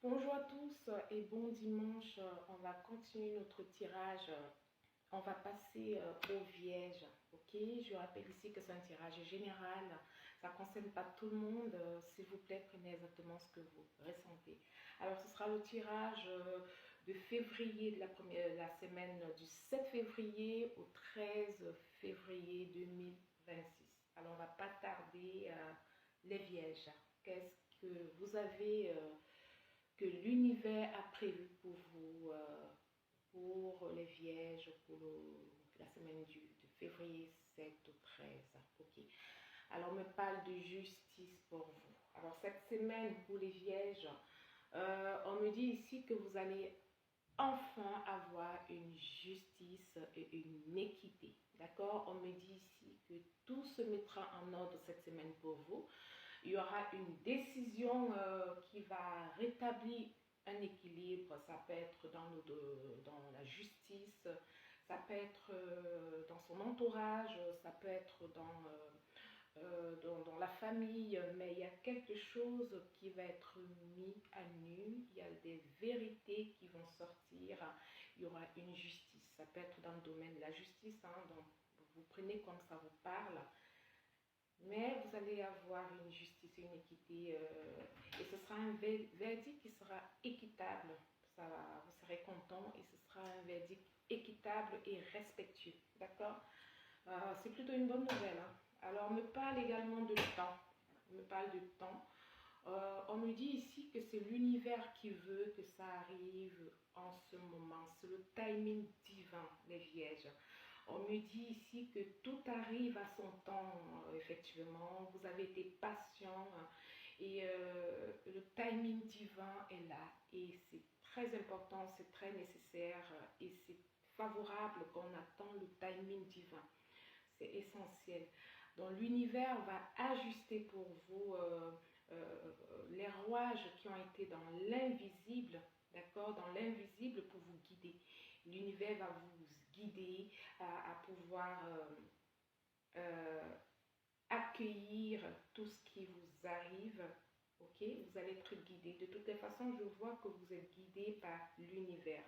Bonjour à tous et bon dimanche. On va continuer notre tirage. On va passer aux Vierges. Ok, je rappelle ici que c'est un tirage général. Ça ne concerne pas tout le monde. S'il vous plaît, prenez exactement ce que vous ressentez. Alors, ce sera le tirage de février, de la semaine du 7 février au 13 février 2026. Alors, on ne va pas tarder. Les Vierges, qu'est-ce que vous avez que l'univers a prévu pour vous, pour les Vierges, pour la semaine de février 7 au 13. Ok. Alors, on me parle de justice pour vous. Alors, cette semaine pour les Vierges, on me dit ici que vous allez enfin avoir une justice et une équité. D'accord? On me dit ici que tout se mettra en ordre cette semaine pour vous. Il y aura une décision qui va rétablir un équilibre. Ça peut être dans la justice, ça peut être dans son entourage, ça peut être dans la famille, mais il y a quelque chose qui va être mis à nu, il y a des vérités qui vont sortir, il y aura une justice. Ça peut être dans le domaine de la justice, hein, donc vous prenez comme ça vous parle. Mais vous allez avoir une justice et une équité et ce sera un verdict qui sera équitable. Vous serez content et ce sera un verdict équitable et respectueux. D'accord? C'est plutôt une bonne nouvelle. Hein? Alors, on me parle également de temps. On me parle de temps. On me dit ici que c'est l'univers qui veut que ça arrive en ce moment. C'est le timing divin, les Vierges. On me dit ici que tout arrive à son temps, effectivement. Vous avez été patient et le timing divin est là. Et c'est très important, c'est très nécessaire et c'est favorable qu'on attend le timing divin. C'est essentiel. Donc l'univers va ajuster pour vous les rouages qui ont été dans l'invisible, d'accord, dans l'invisible pour vous guider. L'univers va vous guider à pouvoir accueillir tout ce qui vous arrive. Ok, vous allez être guidé. De toutes les façons, je vois que vous êtes guidé par l'univers.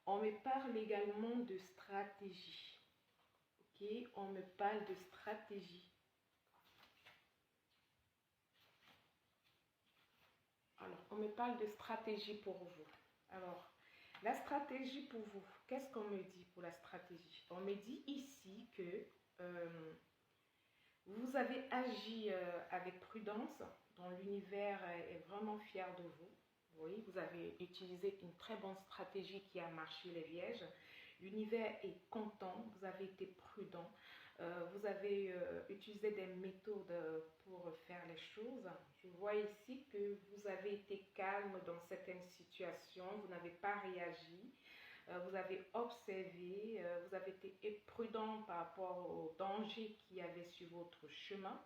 On me parle également de stratégie. Ok, on me parle de stratégie. Alors, on me parle de stratégie pour vous. Alors, la stratégie pour vous, qu'est-ce qu'on me dit pour la stratégie? On me dit ici que vous avez agi avec prudence, dont l'univers est vraiment fier de vous. Oui, vous avez utilisé une très bonne stratégie qui a marché, les Vierges. L'univers est content, vous avez été prudent, vous avez utilisé des méthodes pour faire les choses. Je vois ici que vous avez été calme dans certaines situations, vous n'avez pas réagi. Vous avez observé, vous avez été prudent par rapport aux dangers qu'il y avait sur votre chemin.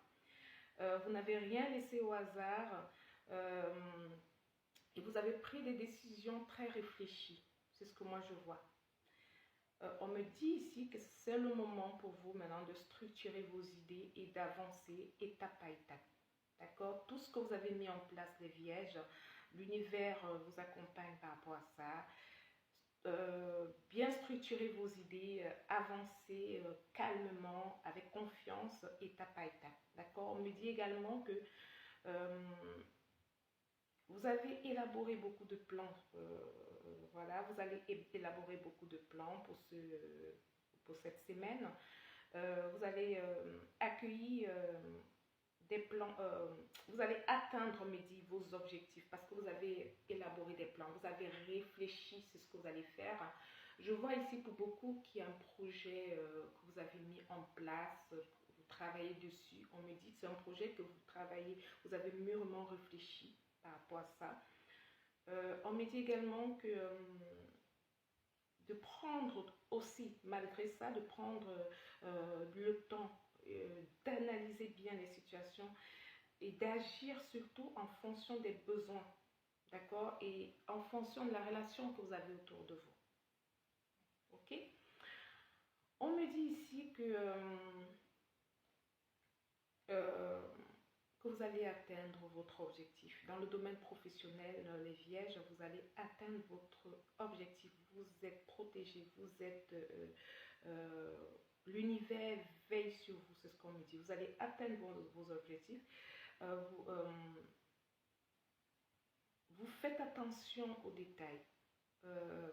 Vous n'avez rien laissé au hasard et vous avez pris des décisions très réfléchies. C'est ce que moi je vois. On me dit ici que c'est le moment pour vous maintenant de structurer vos idées et d'avancer étape à étape. D'accord? Tout ce que vous avez mis en place, les Vierges, l'univers vous accompagne par rapport à ça. Bien structurer vos idées, avancer calmement, avec confiance, étape à étape. D'accord? On me dit également que vous avez élaboré beaucoup de plans. Voilà, vous allez élaborer beaucoup de plans pour cette semaine. Vous allez accueillir des plans, vous allez atteindre, me dit, vos objectifs parce que vous avez élaboré des plans, vous avez réfléchi sur ce que vous allez faire. Je vois ici pour beaucoup qu'il y a un projet que vous avez mis en place, vous travaillez dessus. On me dit que c'est un projet que vous travaillez, vous avez mûrement réfléchi par rapport à ça. On me dit également que de prendre aussi, malgré ça, de prendre le temps d'analyser bien les situations et d'agir surtout en fonction des besoins, d'accord, et en fonction de la relation que vous avez autour de vous. Ok? On me dit ici que que vous allez atteindre votre objectif. Dans le domaine professionnel, les vierges, vous allez atteindre votre objectif. Vous êtes protégés, vous êtes... l'univers veille sur vous, c'est ce qu'on me dit. Vous allez atteindre vos objectifs. Vous faites attention aux détails.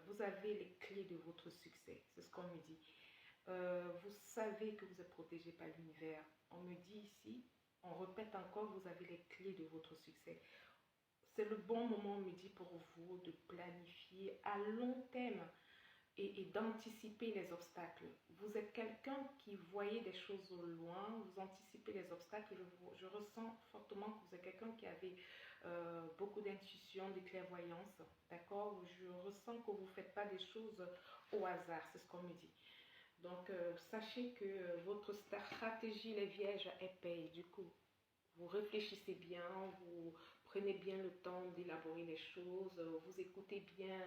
Vous avez les clés de votre succès, c'est ce qu'on me dit. Vous savez que vous êtes protégé par l'univers. On me dit ici, on répète encore, vous avez les clés de votre succès. C'est le bon moment, on me dit, pour vous de planifier à long terme et d'anticiper les obstacles. Vous êtes quelqu'un qui voyait des choses au loin, vous anticipez les obstacles. Je ressens fortement que vous êtes quelqu'un qui avait beaucoup d'intuition, de clairvoyance, d'accord? Je ressens que vous ne faites pas des choses au hasard, c'est ce qu'on me dit. Donc, sachez que votre stratégie, les vierges, elle paye. Du coup, vous réfléchissez bien, vous prenez bien le temps d'élaborer les choses, vous écoutez bien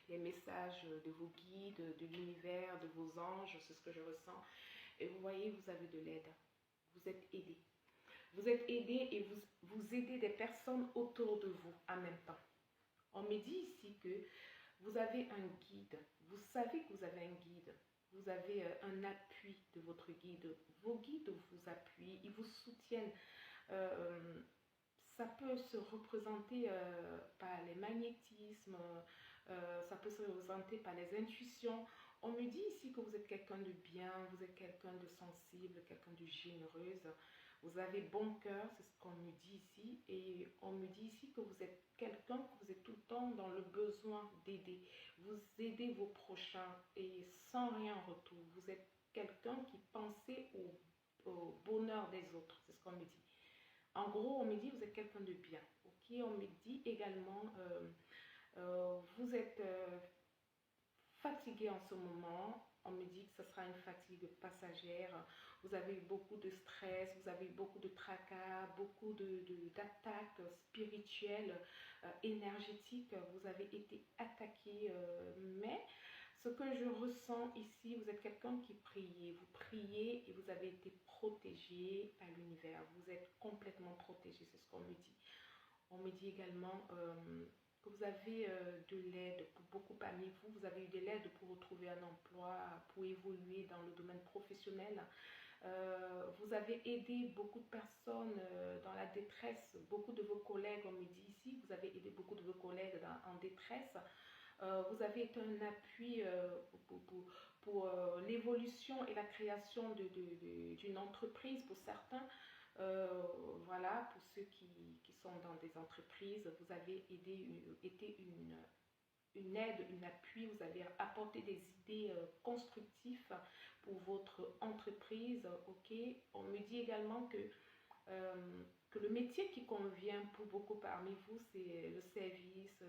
les messages de vos guides, de l'univers, de vos anges, c'est ce que je ressens. Et vous voyez, vous avez de l'aide, vous êtes aidé. Vous êtes aidé et vous aidez des personnes autour de vous en même temps. On me dit ici que vous avez un guide, vous savez que vous avez un guide. Vous avez un appui de votre guide. Vos guides vous appuient, ils vous soutiennent. Ça peut se représenter par les magnétismes, ça peut se représenter par les intuitions. On me dit ici que vous êtes quelqu'un de bien, vous êtes quelqu'un de sensible, quelqu'un de généreuse. Vous avez bon cœur, c'est ce qu'on me dit ici. Et on me dit ici que vous êtes quelqu'un, que vous êtes tout le temps dans le besoin d'aider. Vous aidez vos prochains et sans rien en retour. Vous êtes quelqu'un qui pensez au bonheur des autres, c'est ce qu'on me dit. En gros, on me dit vous êtes quelqu'un de bien. Ok, on me dit également vous êtes fatigué en ce moment. On me dit que ce sera une fatigue passagère. Vous avez eu beaucoup de stress, vous avez eu beaucoup de tracas, beaucoup d'attaques spirituelles, énergétiques. Vous avez été attaqué, mais ce que je ressens ici, vous êtes quelqu'un qui priez. Vous priez et vous avez été protégé par l'univers. Vous êtes complètement protégé, c'est ce qu'on me dit. On me dit également que vous avez de l'aide pour beaucoup parmi vous. Vous avez eu de l'aide pour retrouver un emploi, pour évoluer dans le domaine professionnel. Vous avez aidé beaucoup de personnes dans la détresse. Beaucoup de vos collègues, on me dit ici, vous avez aidé beaucoup de vos collègues en détresse. Vous avez été un appui pour l'évolution et la création d'une entreprise pour certains. Voilà, pour ceux qui sont dans des entreprises, vous avez été une aide, un appui, vous avez apporté des idées constructives pour votre entreprise. Ok, on me dit également que le métier qui convient pour beaucoup parmi vous, c'est le service,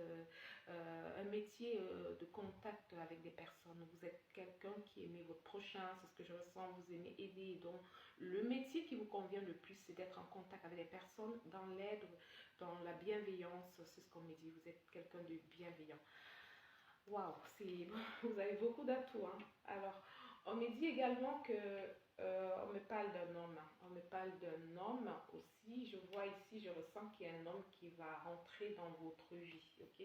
un métier de contact avec des personnes. Vous êtes quelqu'un qui aimez votre prochain, c'est ce que je ressens, vous aimez aider. Donc, le métier qui vous convient le plus, c'est d'être en contact avec des personnes, dans l'aide, dans la bienveillance, c'est ce qu'on me dit. Vous êtes quelqu'un de bienveillant. Waouh, vous avez beaucoup d'atouts. Hein. Alors, on me dit également que on me parle d'un homme. On me parle d'un homme aussi. Je vois ici, je ressens qu'il y a un homme qui va rentrer dans votre vie. Ok.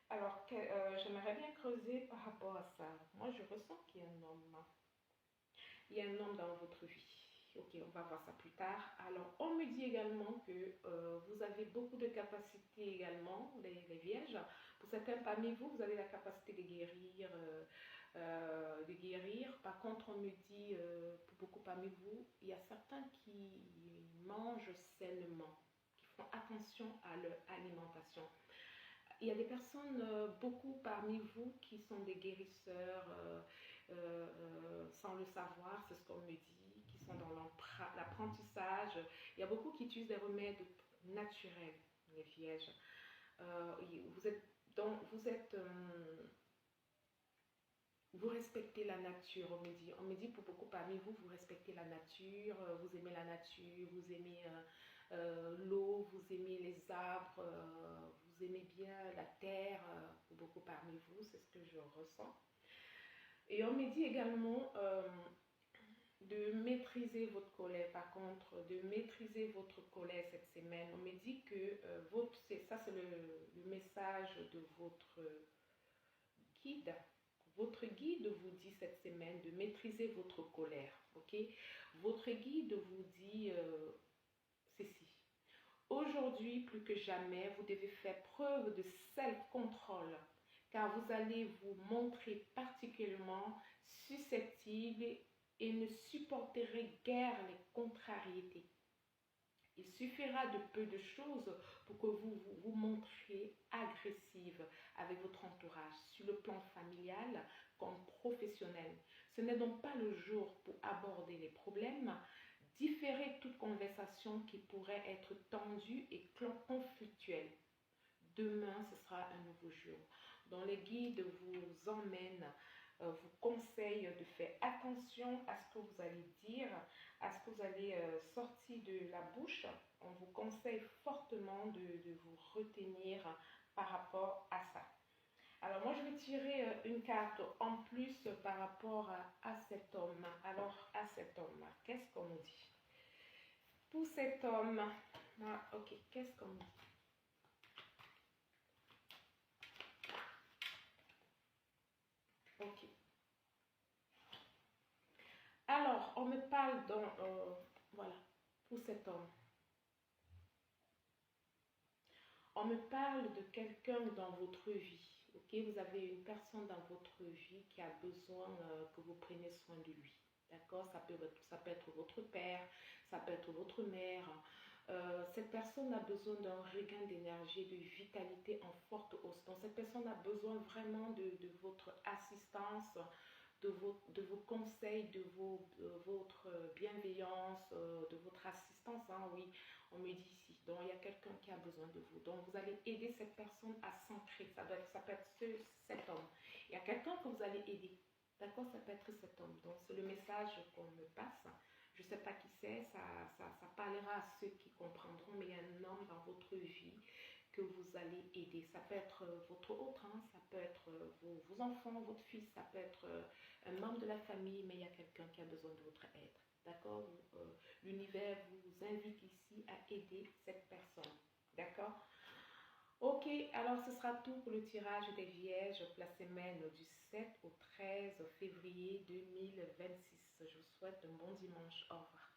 Alors, j'aimerais bien creuser par rapport à ça. Moi, je ressens qu'il y a un homme. Il y a un homme dans votre vie. Ok, on va voir ça plus tard. Alors, on me dit également que vous avez beaucoup de capacités également, les vierges. Pour certains parmi vous, vous avez la capacité de guérir. Par contre, on me dit, pour beaucoup parmi vous, il y a certains qui mangent sainement, qui font attention à leur alimentation. Il y a des personnes, beaucoup parmi vous, qui sont des guérisseurs sans le savoir, c'est ce qu'on me dit, qui sont dans l'apprentissage. Il y a beaucoup qui utilisent des remèdes naturels, les vierges. Vous respectez la nature, on me dit. On me dit pour beaucoup parmi vous, vous respectez la nature, vous aimez la nature, vous aimez l'eau, vous aimez les arbres, vous aimez bien la terre, pour beaucoup parmi vous, c'est ce que je ressens. Et on me dit également de maîtriser votre colère, par contre, de maîtriser votre colère cette semaine. On me dit que ça c'est le message de votre guide. Votre guide vous dit cette semaine de maîtriser votre colère, ok? Votre guide vous dit ceci. Aujourd'hui, plus que jamais, vous devez faire preuve de self-control, car vous allez vous montrer particulièrement susceptible et ne supporterez guère les contrariétés. Il suffira de peu de choses pour que vous montriez agressive avec votre entourage, sur le plan familial comme professionnel. Ce n'est donc pas le jour pour aborder les problèmes. Différez toute conversation qui pourrait être tendue et conflictuelle. Demain, ce sera un nouveau jour. Dont les guides vous emmènent, vous conseillent de faire attention à ce que vous allez dire, à ce que vous allez sortir de la bouche. On vous conseille fortement de vous retenir par rapport à ça. Alors moi, je vais tirer une carte en plus par rapport à cet homme. Alors, à cet homme, qu'est-ce qu'on nous dit? Pour cet homme, ok, qu'est-ce qu'on nous dit? Ok. Alors, on me parle dans, voilà, pour cet homme. On me parle de quelqu'un dans votre vie, ok? Vous avez une personne dans votre vie qui a besoin que vous preniez soin de lui, d'accord? Ça peut être votre père, ça peut être votre mère. Cette personne a besoin d'un regain d'énergie, de vitalité en forte hausse. Donc, cette personne a besoin vraiment de votre assistance, de vos conseils, de votre bienveillance, de votre assistance, hein, oui, on me dit ici. Donc, il y a quelqu'un qui a besoin de vous. Donc, vous allez aider cette personne à s'ancrer. Ça peut être cet homme. Il y a quelqu'un que vous allez aider. D'accord, ça peut être cet homme. Donc, c'est le message qu'on me passe. Je ne sais pas qui c'est, ça parlera à ceux qui comprendront, mais il y a un homme dans votre vie que vous allez aider. Ça peut être votre autre, hein, ça peut être vos enfants, votre fils, ça peut être un membre de la famille, mais il y a quelqu'un qui a besoin de votre aide. D'accord? L'univers vous invite ici à aider cette personne. D'accord? Ok, alors ce sera tout pour le tirage des Vierges pour la semaine du 7 au 13 février 2026. Je vous souhaite un bon dimanche. Au revoir.